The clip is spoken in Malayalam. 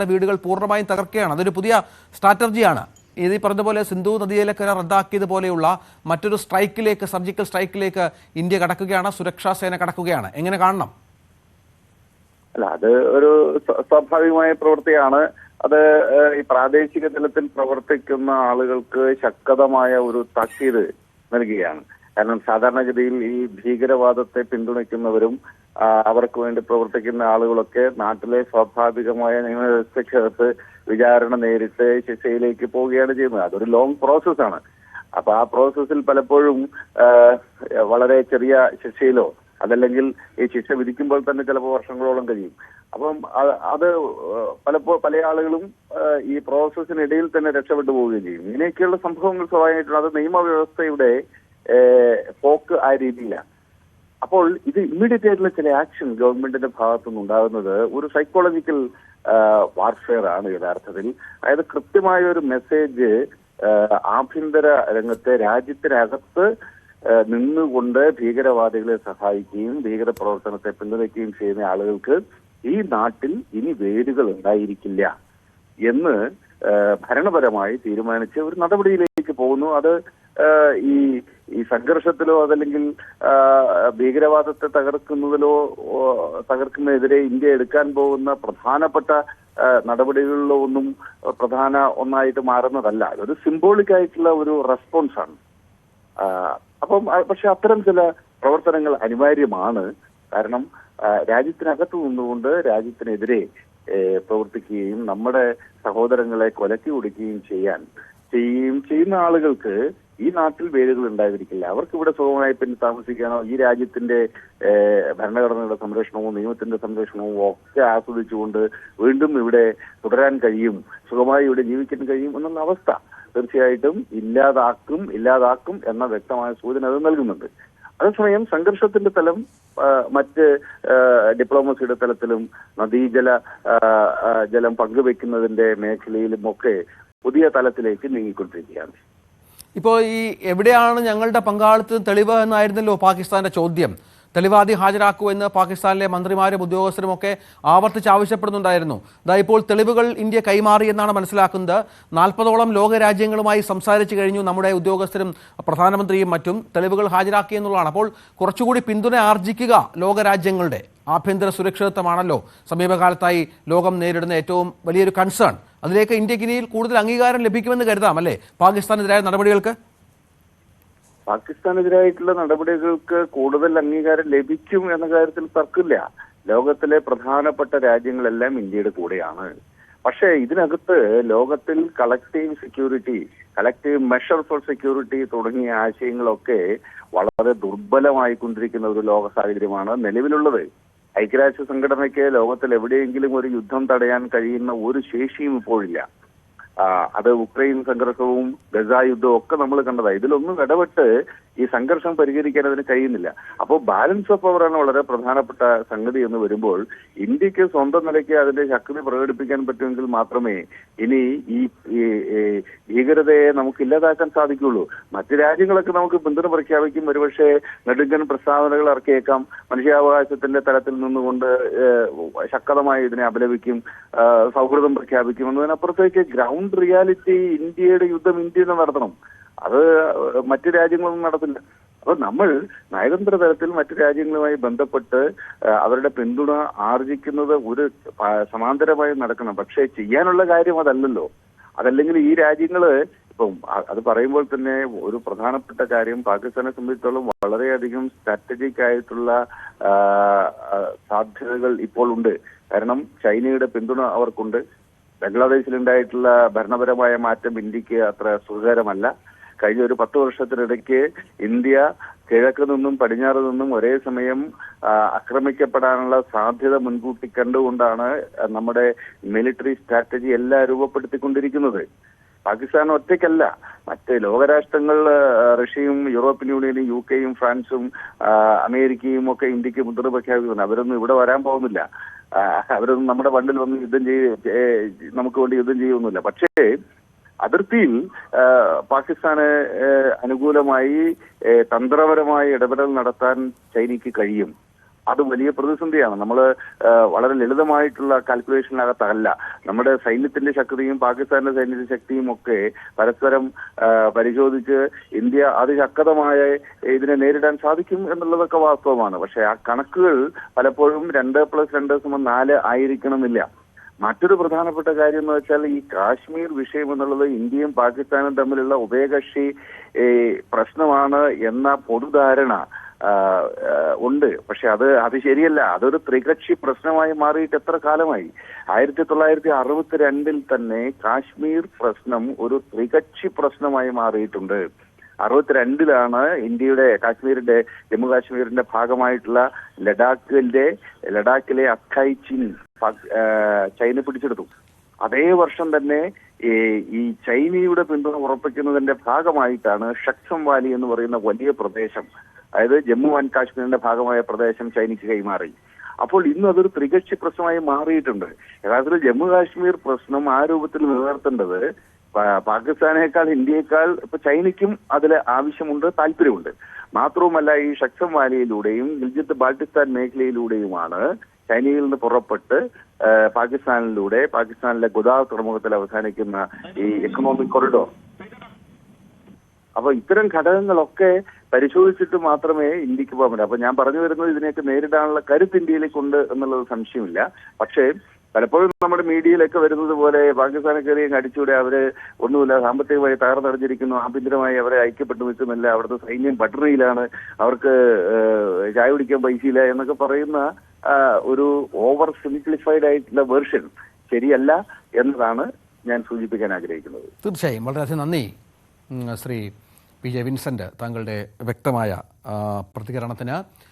വീടുകൾ പൂർണ്ണമായും തകർക്കുകയാണ്. അതൊരു പുതിയ സ്ട്രാറ്റജിയാണ്. ഈ പറഞ്ഞതുപോലെ സിന്ധു നദിയിലെ കരാർ റദ്ദാക്കിയതുപോലെയുള്ള മറ്റൊരു സ്ട്രൈക്കിലേക്ക്, സർജിക്കൽ സ്ട്രൈക്കിലേക്ക് ഇന്ത്യ കടക്കുകയാണ്, സുരക്ഷാ സേന കടക്കുകയാണ്. എങ്ങനെ കാണണം? അല്ല, അത് ഒരു സ്വാഭാവികമായ പ്രവൃത്തിയാണ്. അത് ഈ പ്രാദേശിക തലത്തിൽ പ്രവർത്തിക്കുന്ന ആളുകൾക്ക് ശക്തമായ ഒരു താക്കീത് നൽകുകയാണ്. കാരണം സാധാരണഗതിയിൽ ഈ ഭീകരവാദത്തെ പിന്തുണയ്ക്കുന്നവരും അവർക്ക് വേണ്ടി പ്രവർത്തിക്കുന്ന ആളുകളൊക്കെ നാട്ടിലെ സ്വാഭാവികമായ നിയമവ്യവസ്ഥയ്ക്കകത്ത് വിചാരണ നേരിട്ട് ശിക്ഷയിലേക്ക് പോവുകയാണ് ചെയ്യുന്നത്. അതൊരു ലോങ് പ്രോസസ്സാണ്. അപ്പൊ ആ പ്രോസസ്സിൽ പലപ്പോഴും വളരെ ചെറിയ ശിക്ഷയിലോ അതല്ലെങ്കിൽ ഈ ശിക്ഷ വിധിക്കുമ്പോൾ തന്നെ ചിലപ്പോൾ വർഷങ്ങളോളം കഴിയും. അപ്പം അത് പല ആളുകളും ഈ പ്രോസസ്സിനിടയിൽ തന്നെ രക്ഷപ്പെട്ടു പോവുകയും ചെയ്യും. ഇങ്ങനെയൊക്കെയുള്ള സംഭവങ്ങൾ സ്വാഭാവികമായിട്ടും അത് നിയമവ്യവസ്ഥയുടെ പോക്ക് ആ രീതിയിലാണ്. അപ്പോൾ ഇത് ഇമ്മീഡിയറ്റ് ആയിട്ടുള്ള ചില ആക്ഷൻ ഗവൺമെന്റിന്റെ ഭാഗത്തുനിന്ന് ഉണ്ടാകുന്നത് ഒരു സൈക്കോളജിക്കൽ വാർഫെയർ ആണ് യഥാർത്ഥത്തിൽ. അതായത് കൃത്യമായ ഒരു മെസ്സേജ് ആഭ്യന്തര രംഗത്തെ രാജ്യത്തിനകത്ത് നിന്നുകൊണ്ട് ഭീകരവാദികളെ സഹായിക്കുകയും ഭീകര പ്രവർത്തനത്തെ പിന്തുണയ്ക്കുകയും ചെയ്യുന്ന ആളുകൾക്ക് ഈ നാട്ടിൽ ഇനി വേരുകൾ ഉണ്ടായിരിക്കില്ല എന്ന് ഭരണപരമായി തീരുമാനിച്ച് ഒരു നടപടിയിലേക്ക് പോകുന്നു. അത് ഈ സംഘർഷത്തിലോ അതല്ലെങ്കിൽ ഭീകരവാദത്തെ തകർക്കുന്നതിനെതിരെ ഇന്ത്യ എടുക്കാൻ പോകുന്ന പ്രധാനപ്പെട്ട നടപടികളിലോ ഒന്നായിട്ട് മാറുന്നതല്ല. അതൊരു സിംബോളിക് ആയിട്ടുള്ള ഒരു റെസ്പോൺസാണ്. പക്ഷെ അത്തരം ചില പ്രവർത്തനങ്ങൾ അനിവാര്യമാണ്. കാരണം രാജ്യത്തിനകത്ത് നിന്നുകൊണ്ട് രാജ്യത്തിനെതിരെ പ്രവർത്തിക്കുകയും നമ്മുടെ സഹോദരങ്ങളെ കൊലക്കി ഒടുക്കുകയും ചെയ്യുന്ന ആളുകൾക്ക് ഈ നാട്ടിൽ വേരുകൾ ഉണ്ടായിരിക്കില്ല. അവർക്ക് ഇവിടെ സുഖമായി പിന്നെ താമസിക്കാനോ ഈ രാജ്യത്തിന്റെ ഭരണഘടനയുടെ സംരക്ഷണവും നിയമത്തിന്റെ സംരക്ഷണവും ഒക്കെ ആസ്വദിച്ചുകൊണ്ട് വീണ്ടും ഇവിടെ തുടരാൻ കഴിയും, സുഖമായി ഇവിടെ ജീവിക്കാൻ കഴിയും എന്നുള്ള അവസ്ഥ തീർച്ചയായിട്ടും ഇല്ലാതാക്കും എന്ന വ്യക്തമായ സൂചന അത് നൽകുന്നുണ്ട്. അതേസമയം സംഘർഷത്തിന്റെ തലം മറ്റ് ഡിപ്ലോമസിയുടെ തലത്തിലും ജലം പങ്കുവെക്കുന്നതിന്റെ മേഖലയിലുമൊക്കെ പുതിയ തലത്തിലേക്ക് നീങ്ങിക്കൊണ്ടിരിക്കുകയാണ്. ഇപ്പോൾ ഈ എവിടെയാണ് ഞങ്ങളുടെ പങ്കാളിത്തം തെളിവ് എന്നായിരുന്നല്ലോ പാകിസ്ഥാന്റെ ചോദ്യം. തെളിവാദി ഹാജരാക്കൂ എന്ന് പാകിസ്ഥാനിലെ മന്ത്രിമാരും ഉദ്യോഗസ്ഥരും ഒക്കെ ആവർത്തിച്ച് ആവശ്യപ്പെടുന്നുണ്ടായിരുന്നു. ഇപ്പോൾ തെളിവുകൾ ഇന്ത്യ കൈമാറി എന്നാണ് മനസ്സിലാക്കുന്നത്. 40ഓളം ലോകരാജ്യങ്ങളുമായി സംസാരിച്ചു കഴിഞ്ഞു നമ്മുടെ ഉദ്യോഗസ്ഥരും പ്രധാനമന്ത്രിയും മറ്റും. തെളിവുകൾ ഹാജരാക്കി എന്നുള്ളതാണ്. അപ്പോൾ കുറച്ചുകൂടി പിന്തുണ ആർജിക്കുക ലോകരാജ്യങ്ങളുടെ ആഭ്യന്തര സുരക്ഷിതത്വമാണല്ലോ സമീപകാലത്തായി ലോകം നേരിടുന്ന ഏറ്റവും വലിയൊരു കൺസേൺ. അതിലേക്ക് ഇന്ത്യക്ക് ഇനിയിൽ കൂടുതൽ അംഗീകാരം ലഭിക്കുമെന്ന് കരുതാം അല്ലേ പാകിസ്ഥാനെതിരായ നടപടികൾക്ക്? പാകിസ്ഥാനെതിരായിട്ടുള്ള നടപടികൾക്ക് കൂടുതൽ അംഗീകാരം ലഭിക്കും എന്ന കാര്യത്തിൽ തർക്കമില്ല. ലോകത്തിലെ പ്രധാനപ്പെട്ട രാജ്യങ്ങളെല്ലാം ഇന്ത്യയുടെ കൂടെയാണ്. പക്ഷേ ഇതിനകത്ത് ലോകത്തിൽ കളക്റ്റീവ് മെഷർ ഫോർ സെക്യൂരിറ്റി തുടങ്ങിയ ആശയങ്ങളൊക്കെ വളരെ ദുർബലമായിക്കൊണ്ടിരിക്കുന്ന ഒരു ലോക സാഹചര്യമാണ് നിലവിലുള്ളത്. ഐക്യരാഷ്ട്ര സംഘടനയ്ക്ക് ലോകത്തിൽ എവിടെയെങ്കിലും ഒരു യുദ്ധം തടയാൻ കഴിയുന്ന ഒരു ശേഷിയും ഇപ്പോഴില്ല. അത് ഉക്രൈൻ സംഘർഷവും ഗസ യുദ്ധവും ഒക്കെ നമ്മൾ കണ്ടതാണ്. ഇതിലൊന്നും ഇടപെട്ട് ഈ സംഘർഷം പരിഹരിക്കാൻ അതിന് കഴിയുന്നില്ല. അപ്പോൾ ബാലൻസ് ഓഫ് പവറാണ് വളരെ പ്രധാനപ്പെട്ട സംഗതി എന്ന് വരുമ്പോൾ ഇന്ത്യക്ക് സ്വന്തം നിലയ്ക്ക് അതിന്റെ ശക്തി പ്രകടിപ്പിക്കാൻ പറ്റുമെങ്കിൽ മാത്രമേ ഇനി ഈ ഭീകരതയെ നമുക്ക് ഇല്ലാതാക്കാൻ സാധിക്കുള്ളൂ. മറ്റു രാജ്യങ്ങളൊക്കെ നമുക്ക് പിന്തുണ പ്രഖ്യാപിക്കും, ഒരുപക്ഷെ നെടുങ്കൻ പ്രസ്താവനകൾ ഇറക്കിയേക്കാം, മനുഷ്യാവകാശത്തിന്റെ തലത്തിൽ നിന്നുകൊണ്ട് ശക്തമായി ഇതിനെ അപലപിക്കും, സൗഹൃദം പ്രഖ്യാപിക്കും എന്നതിനപ്പുറത്തേക്ക് ഗ്രൗണ്ട് റിയാലിറ്റി ഇന്ത്യയുടെ യുദ്ധം ഇന്ത്യ തന്നെ നടത്തണം. അത് മറ്റു രാജ്യങ്ങളൊന്നും നടത്തില്ല. അപ്പൊ നമ്മൾ നയതന്ത്ര തലത്തിൽ മറ്റു രാജ്യങ്ങളുമായി ബന്ധപ്പെട്ട് അവരുടെ പിന്തുണ ആർജിക്കുന്നത് ഒരു സമാന്തരമായി നടക്കണം. പക്ഷേ ചെയ്യാനുള്ള കാര്യം അതല്ലല്ലോ. അതല്ലെങ്കിൽ ഈ രാജ്യങ്ങള് ഇപ്പം അത് പറയുമ്പോൾ തന്നെ ഒരു പ്രധാനപ്പെട്ട കാര്യം പാകിസ്ഥാനെ സംബന്ധിച്ചിടത്തോളം വളരെയധികം സ്ട്രാറ്റജിക് ആയിട്ടുള്ള സാധ്യതകൾ ഇപ്പോൾ ഉണ്ട്. കാരണം ചൈനയുടെ പിന്തുണ അവർക്കുണ്ട്. ബംഗ്ലാദേശിലുണ്ടായിട്ടുള്ള ഭരണപരമായ മാറ്റം ഇന്ത്യക്ക് അത്ര സുഖകരമല്ല. കഴിഞ്ഞ ഒരു 10 വർഷത്തിനിടയ്ക്ക് ഇന്ത്യ കിഴക്ക് നിന്നും പടിഞ്ഞാറ് നിന്നും ഒരേ സമയം ആക്രമിക്കപ്പെടാനുള്ള സാധ്യത മുൻകൂട്ടി കണ്ടുകൊണ്ടാണ് നമ്മുടെ മിലിറ്ററി സ്ട്രാറ്റജി എല്ലാം രൂപപ്പെടുത്തിക്കൊണ്ടിരിക്കുന്നത്. പാകിസ്ഥാൻ ഒറ്റയ്ക്കല്ല, മറ്റ് ലോകരാഷ്ട്രങ്ങൾ റഷ്യയും യൂറോപ്യൻ യൂണിയനും UK-യും ഫ്രാൻസും അമേരിക്കയും ഒക്കെ ഇന്ത്യക്ക് മുദ്ര പ്രഖ്യാപിക്കുന്നു. അവരൊന്നും ഇവിടെ വരാൻ പോകുന്നില്ല. അവരൊന്നും നമ്മുടെ മണ്ണിൽ വന്ന് നമുക്ക് വേണ്ടി യുദ്ധം ചെയ്യുന്നില്ല. പക്ഷേ അതിർത്തിയിൽ പാകിസ്ഥാന് അനുകൂലമായി തന്ത്രപരമായി ഇടപെടൽ നടത്താൻ ചൈനയ്ക്ക് കഴിയും. അത് വലിയ പ്രതിസന്ധിയാണ്. നമ്മൾ വളരെ ലളിതമായിട്ടുള്ള കാൽക്കുലേഷനകത്തല്ല. നമ്മുടെ സൈന്യത്തിന്റെ ശക്തിയും പാകിസ്ഥാന്റെ സൈന്യത്തിന്റെ ശക്തിയും ഒക്കെ പരസ്പരം പരിശോധിച്ച് ഇന്ത്യ അതിശക്തമായ ഇതിനെ നേരിടാൻ സാധിക്കും എന്നുള്ളതൊക്കെ വാസ്തവമാണ്. പക്ഷെ ആ കണക്കുകൾ പലപ്പോഴും 2+2=4 ആയിരിക്കണമെന്നില്ല. മറ്റൊരു പ്രധാനപ്പെട്ട കാര്യം എന്ന് വെച്ചാൽ ഈ കാശ്മീർ വിഷയം എന്നുള്ളത് ഇന്ത്യയും പാകിസ്ഥാനും തമ്മിലുള്ള ഉഭയകക്ഷി പ്രശ്നമാണ് എന്ന പൊതുധാരണ ഉണ്ട്. പക്ഷെ അത് ശരിയല്ല. അതൊരു ത്രികക്ഷി പ്രശ്നമായി മാറിയിട്ട് എത്ര കാലമായി? 1962 തന്നെ കാശ്മീർ പ്രശ്നം ഒരു ത്രികക്ഷി പ്രശ്നമായി മാറിയിട്ടുണ്ട്. 62 ഇന്ത്യയുടെ ജമ്മു കാശ്മീരിന്റെ ഭാഗമായിട്ടുള്ള ലഡാക്കിലെ അക്കായ് ചിൻ ചൈന പിടിച്ചെടുത്തു. അതേ വർഷം തന്നെ ഈ ചൈനയുടെ പിന്തുണ ഉറപ്പിക്കുന്നതിന്റെ ഭാഗമായിട്ടാണ് ഷക്സം വാലി എന്ന് പറയുന്ന വലിയ പ്രദേശം, അതായത് ജമ്മു ആൻഡ് കാശ്മീരിന്റെ ഭാഗമായ പ്രദേശം ചൈനയ്ക്ക് കൈമാറി. അപ്പോൾ ഇന്ന് അതൊരു ത്രികക്ഷി പ്രശ്നമായി മാറിയിട്ടുണ്ട്. യഥാർത്ഥത്തിൽ ജമ്മു കാശ്മീർ പ്രശ്നം ആ രൂപത്തിൽ നിലനിർത്തേണ്ടത് പാകിസ്ഥാനേക്കാൾ ഇന്ത്യയേക്കാൾ ഇപ്പൊ ചൈനയ്ക്കും അതിൽ ആവശ്യമുണ്ട്, താല്പര്യമുണ്ട്. മാത്രവുമല്ല ഈ ഷക്സം വാലിയിലൂടെയും ഗിൽജിത്ത് ബാൾട്ടിസ്ഥാൻ മേഖലയിലൂടെയുമാണ് ചൈനയിൽ നിന്ന് പുറപ്പെട്ട് പാകിസ്ഥാനിലെ ഗുദാവ് തുറമുഖത്തിൽ അവസാനിക്കുന്ന ഈ എക്കണോമിക് കൊറിഡോർ. അപ്പൊ ഇത്തരം ഘടകങ്ങളൊക്കെ പരിശോധിച്ചിട്ട് മാത്രമേ ഇന്ത്യക്ക് പോകാൻ പറ്റൂ. അപ്പൊ ഞാൻ പറഞ്ഞു വരുന്നത് ഇതിനെയൊക്കെ നേരിടാനുള്ള കരുത്ത് ഇന്ത്യയിലേക്കുണ്ട് എന്നുള്ളത് സംശയമില്ല. പക്ഷേ പലപ്പോഴും നമ്മുടെ മീഡിയയിലൊക്കെ വരുന്നത് പോലെ പാകിസ്ഥാനെ കയറിയും അടിച്ചൂടെ, അവര് ഒന്നുമില്ല, സാമ്പത്തികമായി തകർന്നടഞ്ഞിരിക്കുന്നു, ആഭ്യന്തരമായി അവരെ ഐക്യപ്പെട്ടു നിൽക്കുന്നില്ല, അവിടുത്തെ സൈന്യം പട്ടിണിയിലാണ്, അവർക്ക് ചായ കുടിക്കാൻ പൈസയില്ല എന്നൊക്കെ പറയുന്ന ഒരു ഓവർ സിംപ്ലിഫൈഡ് ആയിട്ടുള്ള വേർഷൻ ശരിയല്ല എന്നതാണ് ഞാൻ സൂചിപ്പിക്കാൻ ആഗ്രഹിക്കുന്നത്. തീർച്ചയായും വളരെയധികം നന്ദി ശ്രീ PJ വിൻസെന്റ്, താങ്കളുടെ വ്യക്തമായ പ്രതികരണത്തിന്.